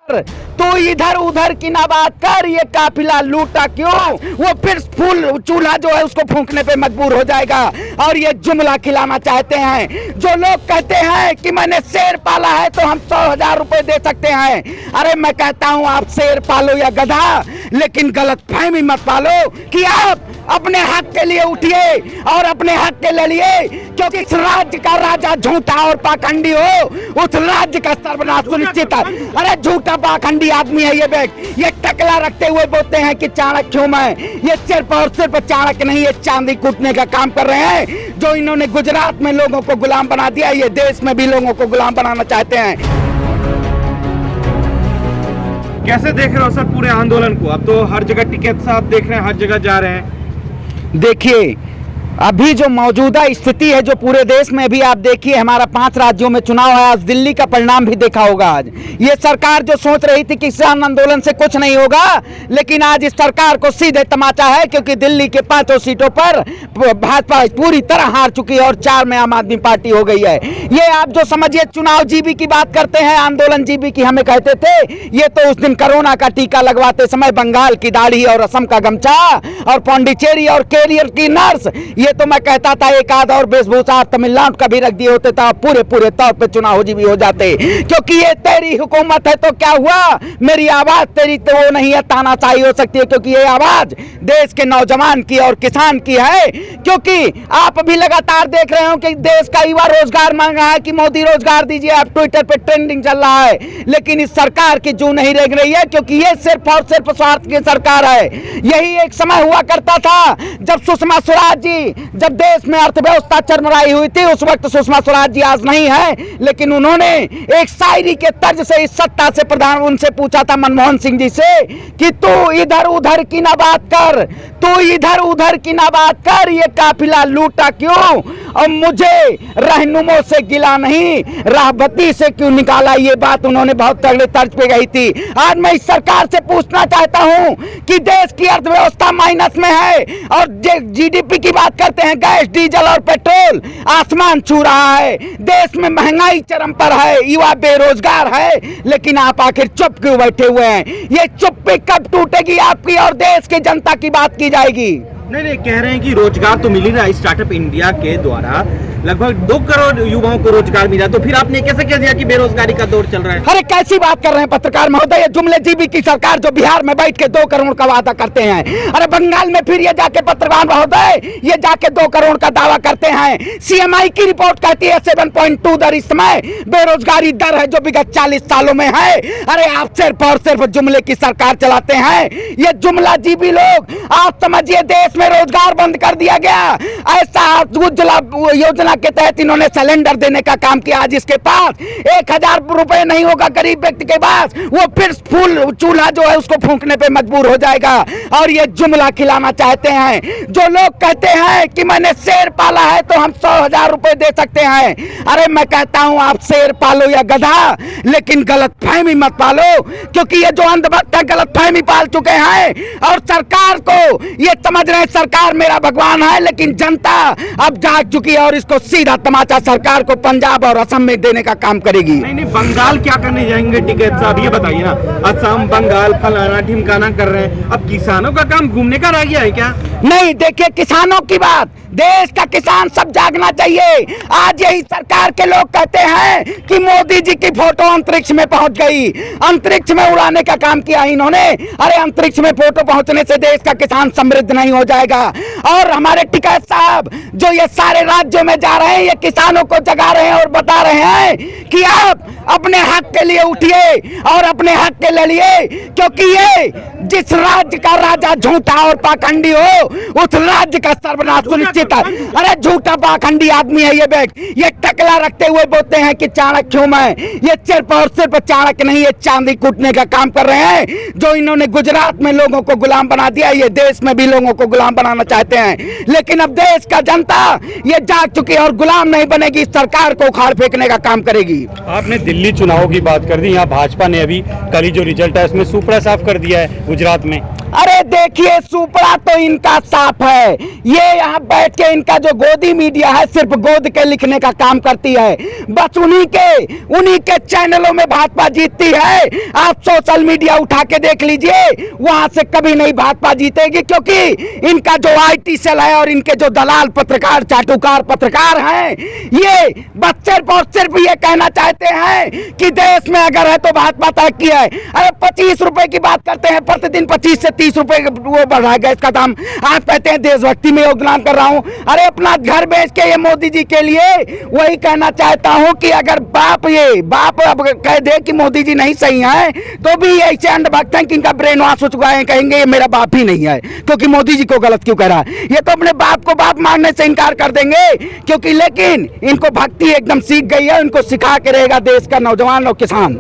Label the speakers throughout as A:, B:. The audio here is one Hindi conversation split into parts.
A: तो इधर उधर की ना बात कर, ये काफिला लूटा क्यों? वो फिर फूल चूल्हा जो है उसको फूंकने पे मजबूर हो जाएगा और ये जुमला खिलाना चाहते हैं। जो लोग कहते हैं कि मैंने शेर पाला है तो हम 100,000 रुपए दे सकते हैं। अरे मैं कहता हूं आप शेर पालो या गधा, लेकिन गलत फहमी मत पालो कि आप अपने हक के लिए उठिए और अपने हक के लड़िए, क्योंकि इस राज्य का राजा झूठा और पाखंडी हो, उस राज्य का सर्वनाश सुनिश्चित है। अरे झूठा पाखंडी आदमी है ये व्यक्ति, ये टकला रखते हुए बोलते हैं कि चाणक्य हूं मैं। ये सिर्फ और सिर्फ चाणक्य नहीं, ये चांदी कूटने का काम कर रहे हैं। जो इन्होंने गुजरात में लोगों को गुलाम बना दिया, ये देश में भी लोगों को गुलाम बनाना चाहते हैं।
B: कैसे देख रहे हो सर पूरे आंदोलन को? अब तो हर जगह टिकट साहब देख रहे हैं, हर जगह जा रहे हैं।
A: देखिए अभी जो मौजूदा स्थिति है, जो पूरे देश में भी आप देखिए, हमारा 5 राज्यों में चुनाव है। आज दिल्ली का परिणाम भी देखा होगा। आज ये सरकार जो सोच रही थी कि किसान आंदोलन से कुछ नहीं होगा, लेकिन आज इस सरकार को सीधे तमाचा है, क्योंकि दिल्ली के 5 सीटों पर भाजपा पूरी तरह हार चुकी है और 4 में आम आदमी पार्टी हो गई है। ये आप जो समझिए चुनाव जीबी की बात करते हैं, आंदोलन जीबी की हमें कहते थे, ये तो उस दिन कोरोना का टीका लगवाते समय बंगाल की दाढ़ी और असम का गमछा और पौंडीचेरी और केरल की नर्स, ये तो मैं कहता था एक आध और वेशभूषा तमिलनाडु का भी रख दिए होते तो पूरे तौर पे चुनाव भी हो जाते। क्योंकि ये तेरी हुकूमत है तो क्या हुआ, मेरी आवाज तेरी तो वो नहीं है, तानाशाही हो सकती है, क्योंकि ये आवाज देश के नौजवान की और किसान की है। क्योंकि आप भी लगातार देख रहे हो कि देश का युवा रोजगार मांग रहा है कि मोदी रोजगार दीजिए, आप ट्विटर पे ट्रेंडिंग चल रहा है, लेकिन इस सरकार की जू नहीं रेंग रही है, क्योंकि ये सिर्फ और सिर्फ स्वार्थ की सरकार है। यही एक समय हुआ करता था जब सुषमा स्वराज जी, जब देश में अर्थव्यवस्था चरमराई हुई थी, उस वक्त सुषमा स्वराज जी आज नहीं है, लेकिन उन्होंने एक शायरी के तर्ज से इस सत्ता से प्रधान उनसे पूछा था मनमोहन सिंह जी से कि तू इधर उधर की ना बात कर, तू इधर उधर की ना बात कर, ये काफिला लूटा क्यों? और मुझे रहनुमों से गिला नहीं, राहबती से क्यों निकाला? ये बात उन्होंने बहुत तगड़े तर्ज पे कही थी। आज मैं इस सरकार से पूछना चाहता हूं कि देश की अर्थव्यवस्था माइनस में है और जीडीपी की बात करते हैं, गैस डीजल और पेट्रोल आसमान छू रहा है, देश में महंगाई चरम पर है, युवा बेरोजगार है, लेकिन आप आखिर चुप क्यों बैठे हुए हैं? ये चुप्पी कब टूटेगी आपकी और देश की जनता की बात की जाएगी?
B: नहीं, कह रहे हैं कि रोजगार तो मिल ही रहा है, स्टार्टअप इंडिया के द्वारा लगभग 2 करोड़ युवाओं को रोजगार मिला, तो फिर आपने कैसे कह दिया कि बेरोजगारी का दौर चल रहा है?
A: अरे कैसी बात कर रहे हैं पत्रकार महोदय, ये जुमले जीबी की सरकार जो बिहार में बैठ के 2 करोड़ का वादा करते हैं, अरे बंगाल में फिर ये जाके पत्रकार महोदय ये जाके 2 करोड़ का दावा करते हैं। सीएमआई की रिपोर्ट कहती है 7.2 दर इस समय बेरोजगारी दर है जो विगत 40 सालों में है। अरे आप सिर्फ और सिर्फ जुमले की सरकार चलाते हैं। ये जुमला जीबी लोग, आप समझिए देश में रोजगार बंद कर दिया गया। ऐसा उज्ज्वला योजना के तहत इन्होंने सिलेंडर देने का काम किया। आज इसके पास 1,000 रुपए नहीं होगा गरीब व्यक्ति के पास, वो फिर फूल चूल्हा जो है उसको फूंकने पे मजबूर हो जाएगा और ये जुमला खिलाना चाहते हैं। जो लोग कहते हैं कि मैंने शेर पाला है तो हम 100,000 रुपए दे सकते हैं। अरे मैं कहता हूं आप शेर पालो या गधा, लेकिन गलत फहमी मत पालो, क्योंकि ये जो अंधभक्त है गलत फहमी पाल चुके हैं और सरकार को ये समझ रहे हैं सरकार मेरा भगवान है, लेकिन जनता अब जाग चुकी है और इसको सीधा तमाचा सरकार को पंजाब और असम में देने का काम करेगी।
B: नहीं, बंगाल क्या करने जाएंगे टिकट साहब, ये बताइए ना। असम बंगाल फलाना ढिमकाना कर रहे हैं, अब किसानों का काम घूमने का रह गया है क्या?
A: नहीं, देखिए किसानों की बात, देश का किसान सब जागना चाहिए। आज यही सरकार के लोग कहते हैं कि मोदी जी की फोटो अंतरिक्ष में पहुंच गई, अंतरिक्ष में उड़ाने का काम किया इन्होंने। अरे अंतरिक्ष में फोटो पहुंचने से देश का किसान समृद्ध नहीं हो जाएगा। और हमारे टिकैत साहब जो ये सारे राज्यों में जा रहे हैं, ये किसानों को जगा रहे हैं और बता रहे हैं कि आप अपने हक के लिए उठिए और अपने हक के लड़िए, क्योंकि ये जिस राज्य का राजा झूठा और पाखंडी हो, उस राज्य का सर्वनाश सुनिश्चित है। अरे झूठा पाखंडी आदमी है ये व्यक्ति, ये टकला रखते हुए बोलते हैं कि चाणक्य हूं मैं। ये सिर्फ और सिर्फ चाणक्य नहीं, ये चांदी कूटने का काम कर रहे हैं। जो इन्होंने गुजरात में लोगों को गुलाम बना दिया, ये देश में भी लोगों को गुलाम बनाना चाहते हैं। लेकिन अब देश का जनता ये जाग चुकी है और गुलाम नहीं बनेगी, सरकार को उखाड़ फेंकने का काम करेगी।
C: आपने दिल्ली चुनाव की बात कर दी, यहाँ भाजपा ने अभी कल ही जो रिजल्ट है उसमें सुपड़ा साफ कर दिया है गुजरात में।
A: अरे देखिए, सुपड़ा तो इनका साफ है। ये यहाँ बैठ के इनका जो गोदी मीडिया है सिर्फ गोद के लिखने का काम करती है। बस उन्हीं के चैनलों में भाजपा जीतती है। आप सोशल मीडिया उठा के देख लीजिए, वहां से कभी नहीं भाजपा जीतेगी, क्योंकि इनका जो IT सेल है और इनके जो दलाल पत्रकार, चाटुकार पत्रकार हैं, ये बस सिर्फ और सिर्फ ये कहना चाहते हैं कि देश में अगर है तो भाजपा तरक्की है। अरे 25 रुपए की बात करते हैं, प्रतिदिन 25 से 30 रुपए वो बढ़ा गया इसका दाम। आप कहते हैं देशभक्ति में योगदान कर रहा हूं। अरे अपना घर बेच के ये मोदी जी के लिए वही कहना चाहता हूं कि अगर बाप अब कह दे कि मोदी जी नहीं सही है, तो भी ऐसे अंधभक्त हैं कि इनका ब्रेन वॉश हो चुका है, कहेंगे ये मेरा बाप ही नहीं है, क्योंकि मोदी जी को गलत क्यों कह रहा है। ये तो अपने बाप को बाप मानने से इनकार कर देंगे, क्योंकि लेकिन इनको भक्ति एकदम सीख गई है। इनको सिखा के रहेगा देश का नौजवान और किसान।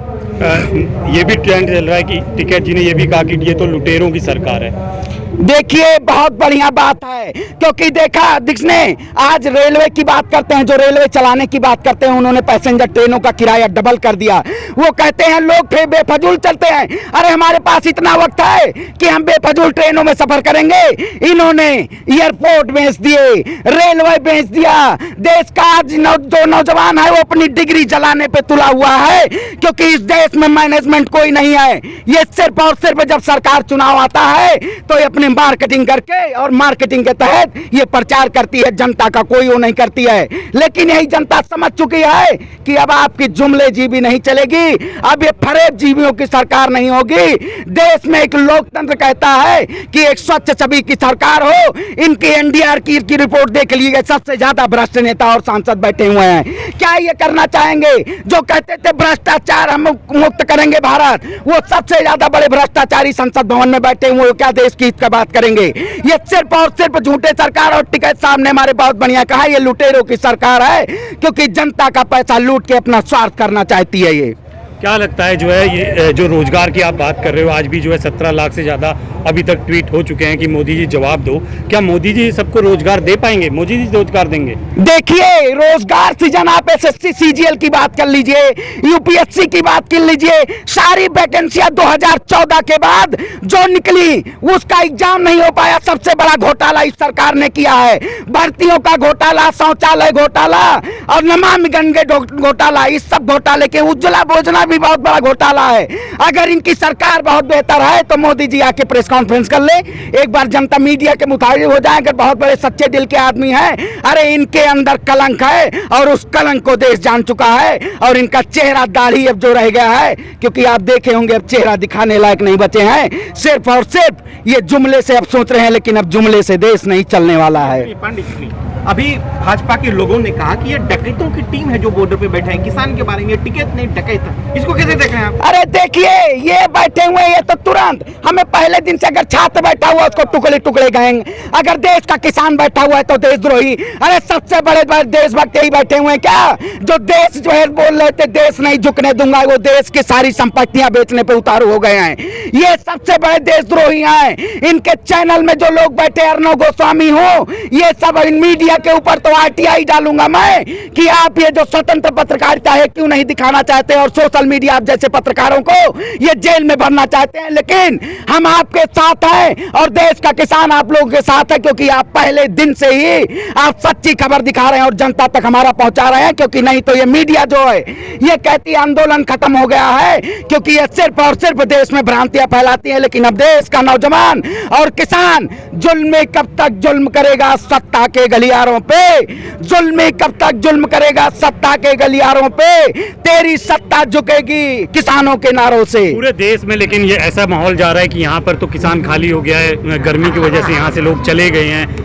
C: ये भी ट्रेंड चल रहा है कि टिकैत जी ने ये भी कहा कि ये तो लुटेरों की सरकार है।
A: देखिए, बहुत बढ़िया बात है, क्योंकि देखा दिखने आज रेलवे की बात करते हैं, जो रेलवे चलाने की बात करते हैं, उन्होंने पैसेंजर ट्रेनों का किराया डबल कर दिया। वो कहते हैं लोग फिर बेफजूल चलते हैं। अरे हमारे पास इतना वक्त है कि हम बेफजूल ट्रेनों में सफर करेंगे। इन्होंने एयरपोर्ट बेच दिए, रेलवे बेच दिया। देश का आज जो नौजवान है वो अपनी डिग्री जलाने पे तुला हुआ है, क्योंकि इस देश में मैनेजमेंट कोई नहीं है। ये सिर्फ और सिर्फ जब सरकार चुनाव आता है तो ये अपने मार्केटिंग करके और मार्केटिंग के तहत ये प्रचार करती है, जनता का कोई वो नहीं करती है। लेकिन यही जनता समझ चुकी है कि अब आपकी जुमले जीबी नहीं चलेगी, अब ये फरेब जीवियों की सरकार नहीं होगी। देश में एक लोकतंत्र कहता है कि एक स्वच्छ छवि की सरकार हो। इनकी NDR की रिपोर्ट देख लीजिए, सबसे ज्यादा भ्रष्ट नेता और सांसद बैठे हुए हैं। क्या ये करना चाहेंगे? जो कहते थे भ्रष्टाचार हम मुक्त करेंगे भारत, वो सबसे ज्यादा बड़े भ्रष्टाचारी संसद भवन में बैठे हुए, क्या देश की हित का बात करेंगे? ये सिर्फ और सिर्फ झूठे सरकार। और टिकैत साहब ने हमारे बहुत बढ़िया कहा, ये लुटेरों की सरकार है, क्योंकि जनता का पैसा लूट के अपना स्वार्थ करना चाहती है। ये
C: क्या लगता है जो है ये जो रोजगार की आप बात कर रहे हो, आज भी जो है 17 लाख से ज़्यादा अभी तक ट्वीट हो चुके हैं कि मोदी जी जवाब दो। क्या मोदी जी सबको रोजगार दे पाएंगे? मोदी जी रोजगार देंगे?
A: देखिए, रोजगार सृजन आप SSC CGL की बात कर लीजिए, UPSC की बात कर लीजिए, सारी वैकेंसियां 2014 के बाद जो निकली उसका एग्जाम नहीं हो पाया। सबसे बड़ा घोटाला इस सरकार ने किया है। भर्तियों का घोटाला, शौचालय घोटाला और नमामि गंगे घोटाला, इस सब घोटाले के उज्ज्वला योजना भी बहुत बड़ा घोटाला है। अगर इनकी सरकार बहुत बेहतर है तो मोदी जी आके प्रेस कॉन्फ्रेंस कर ले, एक बार जनता मीडिया के मुताबिक हो जाए। अगर बहुत बड़े सच्चे दिल के आदमी हैं, अरे इनके अंदर कलंक है और उस कलंक को देश जान चुका है। और इनका चेहरा दाढ़ी अब जो रह गया है, क्योंकि आप देखे होंगे अब चेहरा दिखाने लायक नहीं बचे हैं। सिर्फ और सिर्फ ये जुमले से अब सोच रहे हैं, लेकिन अब जुमले से देश नहीं चलने वाला है।
B: पंडित जी, अभी भाजपा के लोगों ने कहा कि ये डकैतों की टीम है जो बॉर्डर पे बैठे हैं। किसान के बारे में टिकैत नहीं डकैत, इसको कैसे देख रहे हैं आप?
A: अरे देखिए, ये बैठे हुए ये तो तुरंत हमें पहले दिन से, अगर छात्र बैठा हुआ उसको टुकड़े टुकड़े कहेंगे, अगर देश का किसान बैठा हुआ है तो देशद्रोही। अरे सबसे बड़े देशभक्त यही बैठे हुए हैं क्या, जो देश जो है बोल रहे थे देश नहीं झुकने दूंगा, वो देश की सारी संपत्तियां बेचने पे उतारू हो गए हैं। ये सबसे बड़े देशद्रोही हैं। इनके चैनल में जो लोग बैठे, अर्णव गोस्वामी हो, ये सब मीडिया के ऊपर तो RTI डालूंगा मैं कि आप ये जो स्वतंत्र पत्रकारिता है क्यों नहीं दिखाना चाहते, और सोशल मीडिया आप जैसे पत्रकारों को ये जेल में भरना चाहते हैं। लेकिन हम आपके साथ हैं और देश का किसान आप लोगों के साथ है, क्योंकि आप पहले दिन से ही आप सच्ची खबर दिखा रहे हैं और जनता तक हमारा पहुंचा रहे हैं। क्योंकि नहीं तो ये मीडिया जो है ये कहती है आंदोलन खत्म हो गया है, क्योंकि ये सिर्फ और सिर्फ देश में भ्रांतियां फैलाती है। लेकिन अब देश का नौजवान और किसान जुल्म कब तक जुल्म करेगा सत्ता के गलियारों पे, जुल्म कब तक जुल्म करेगा सत्ता के गलियारों पे, तेरी सत्ता झुकेगी किसानों के नारों से।
C: पूरे देश में लेकिन ये ऐसा माहौल जा रहा है कि यहाँ पर तो किसान खाली हो गया है, गर्मी की वजह से यहाँ से लोग चले गए हैं।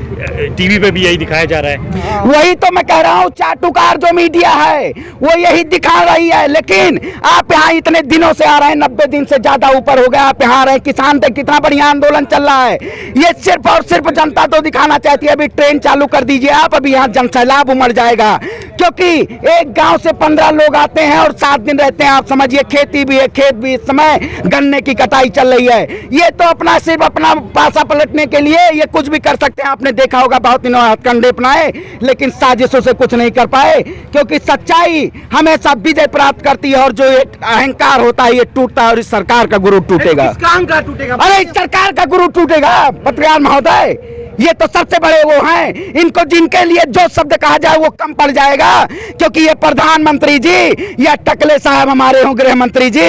C: टीवी पे भी यही दिखाया जा रहा है।
A: वही तो मैं कह रहा हूँ, चाटुकार जो मीडिया है वो यही दिखा रही है। लेकिन आप यहाँ इतने दिनों से आ रहे हैं, 90 दिन से ज्यादा ऊपर हो गया, आप यहाँ आ रहे हैं। किसान पे कितना बढ़िया आंदोलन चल रहा है। ये सिर्फ और सिर्फ जनता तो दिखाना चाहती है। अभी ट्रेन चालू कर दीजिए आप, अभी यहाँ जनसैलाब उमड़ जाएगा, क्योंकि एक गांव से 15 लोग आते हैं और 7 दिन रहते हैं। आप समझिए खेती भी है, खेत भी, इस समय गन्ने की कटाई चल रही है। ये तो अपना सिर्फ अपना पासा पलटने के लिए ये कुछ भी कर सकते हैं। आपने देखा होगा बहुत दिनों हथकंडे अपनाए लेकिन साजिशों से कुछ नहीं कर पाए, क्योंकि सच्चाई हमेशा विजय प्राप्त करती है और जो एक अहंकार होता है ये टूटता है और इस सरकार का गुरु टूटेगा।
B: किसका अहंकार टूटेगा?
A: अरे इस सरकार का गुरु टूटेगा पत्रकार महोदय। ये तो सबसे बड़े वो हैं, इनको जिनके लिए जो शब्द कहा जाए वो कम पड़ जाएगा, क्योंकि ये प्रधानमंत्री जी या टकले साहब हमारे हो गृह मंत्री जी,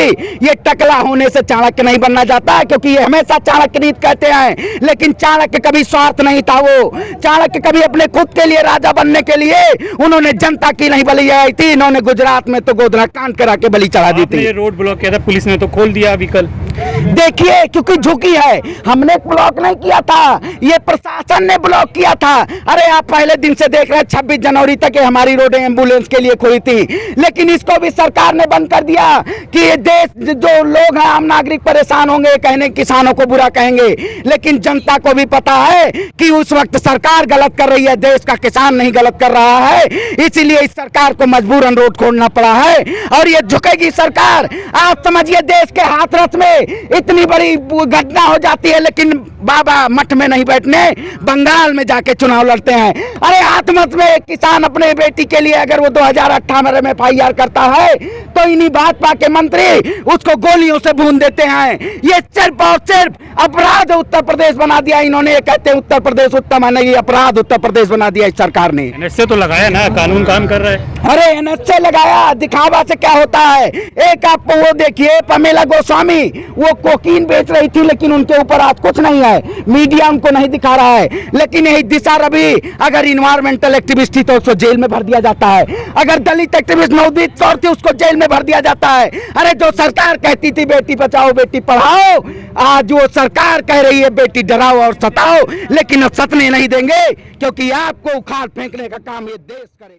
A: ये टकला होने से चाणक्य नहीं बनना जाता, क्योंकि ये हमेशा चाणक्य नीति कहते हैं, लेकिन चाणक्य कभी स्वार्थ नहीं था। वो चाणक्य कभी अपने खुद के लिए राजा बनने के लिए उन्होंने जनता की नहीं बलि चढ़ाई थी। इन्होंने गुजरात में तो गोधरा कांड करा के बलि चढ़ा दी थी।
C: ये रोड ब्लॉक किया था, पुलिस ने तो खोल दिया अभी कल।
A: देखिए क्योंकि झुकी है, हमने ब्लॉक नहीं किया था, ये प्रशासन ने ब्लॉक किया था। अरे आप पहले दिन से देख रहे हैं 26 जनवरी तक ये हमारी रोडें एम्बुलेंस के लिए खुली थी, लेकिन इसको भी सरकार ने बंद कर दिया कि ये देश जो लोग हैं आम नागरिक परेशान होंगे, कहने किसानों को बुरा कहेंगे, लेकिन जनता को भी पता है कि उस वक्त सरकार गलत कर रही है, देश का किसान नहीं गलत कर रहा है, इसीलिए इस सरकार को मजबूरन रोड खोलना पड़ा है और ये झुकेगी सरकार। आप समझिए देश के हाथरस में इतनी बड़ी घटना हो जाती है, लेकिन बाबा मठ में नहीं बैठने, बंगाल में जाके चुनाव लड़ते हैं। अरे हाथरस में एक किसान अपने बेटी के लिए अगर वो 2018 में FIR करता है तो इन्हीं भाजपा के मंत्री उसको गोलियों से भून देते हैं। ये सिर्फ और सिर्फ अपराध उत्तर प्रदेश बना दिया इन्होंने। ये कहते हैं उत्तर प्रदेश उत्तम है, नहीं, अपराध उत्तर प्रदेश बना दिया इस सरकार ने।
C: NHA तो लगाया ना, कानून काम कर रहा है।
A: अरे NHA लगाया, दिखावा से क्या होता है। एक आप वो देखिए पमेला गोस्वामी, वो कोकीन बेच रही थी लेकिन उनके ऊपर आज कुछ नहीं है, मीडिया उनको नहीं दिखा रहा है, लेकिन यही दिशा रवि अगर इन्वायरमेंटल एक्टिविस्ट थी तो उसको जेल में भर दिया जाता है, अगर दलित एक्टिविस्ट नवदीप कौर थी उसको जेल में भर दिया जाता है। अरे जो सरकार कहती थी बेटी बचाओ बेटी पढ़ाओ, आज वो सरकार कह रही है बेटी डराओ और सताओ, लेकिन अब सतने नहीं देंगे, क्योंकि आपको उखाड़ फेंकने का काम ये देश करेगा।